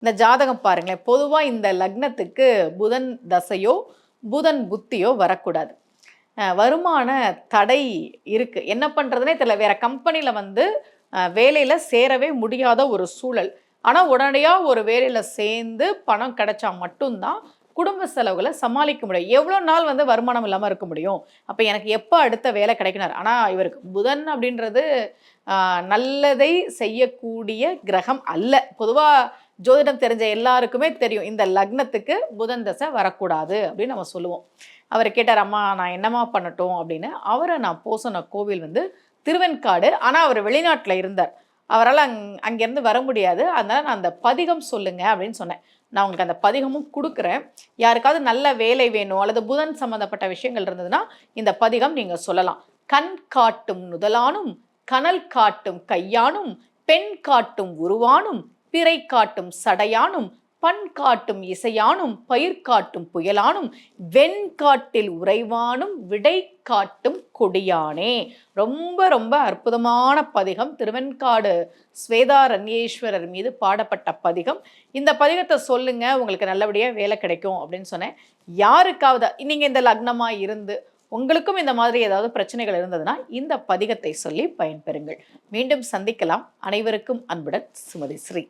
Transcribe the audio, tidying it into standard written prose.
இந்த ஜாதகம் பாருங்களேன். பொதுவா இந்த லக்னத்துக்கு புதன் தசையோ, புதன் புத்தியோ வரக்கூடாது. வருமான தடை இருக்கு. என்ன பண்றதுன்னே தெரியல. வேற கம்பெனில வந்து வேலையில சேரவே முடியாத ஒரு சூழல். ஆனா, உடனடியா ஒரு வேலையில சேர்ந்து பணம் கிடைச்சா மட்டும் தான் குடும்ப செலவுகள சமாளிக்க முடியும். எவ்வளோ நாள் வந்து வருமானம் இல்லாம இருக்க முடியும்? அப்ப எனக்கு எப்ப அடுத்த வேலை கிடைக்கும்னாரு. ஆனா, இவருக்கு புதன் அப்படின்றது நல்லதை செய்யக்கூடிய கிரகம் அல்ல. பொதுவா ஜோதிடம் தெரிஞ்ச எல்லாருக்குமே தெரியும். இந்த லக்னத்துக்கு புதன் தசை வரக்கூடாது அப்படின்னு நம்ம சொல்லுவோம். அவர் கேட்டார், "அம்மா நான் என்னம்மா பண்ணட்டும்?" அப்படின்னு. அவர நான் சொன்ன கோவில் வந்து திருவெண்காடு. ஆனா, அவர் வெளிநாட்ல இருந்தார். அவரால அங்கேருந்து வர முடியாது. அதனால நான் அந்த பதிகம் சொல்லுங்க அப்படின்னு சொன்னேன். நான் உங்களுக்கு அந்த பதிகமும் குடுக்குறேன். யாருக்காவது நல்ல வேலை வேணும் அல்லது புதன் சம்மந்தப்பட்ட விஷயங்கள் இருந்ததுன்னா, இந்த பதிகம் நீங்க சொல்லலாம். "கண் காட்டும் நுதலானும், கனல் காட்டும் கையானும், பெண் காட்டும் உருவானும், பிறை காட்டும் சடையானும், பண் காட்டும் இசையானும், பயிர் காட்டும் புயலானும், வெண்காட்டில் உறைவானும், விடை காட்டும் கொடியானே." ரொம்ப ரொம்ப அற்புதமான பதிகம். திருவெண்காடு ஸ்வேதாரண்யேஸ்வரர் மீது பாடப்பட்ட பதிகம். இந்த பதிகத்தை சொல்லுங்க, உங்களுக்கு நல்லபடியா வேலை கிடைக்கும் அப்படின்னு சொன்னேன். யாருக்காவது நீங்க இந்த லக்னமா இருந்து உங்களுக்கும் இந்த மாதிரி ஏதாவது பிரச்சனைகள் இருந்ததுன்னா இந்த பதிகத்தை சொல்லி பயன்பெறுங்கள். மீண்டும் சந்திக்கலாம். அனைவருக்கும் அன்புடன் சுமதி ஸ்ரீ.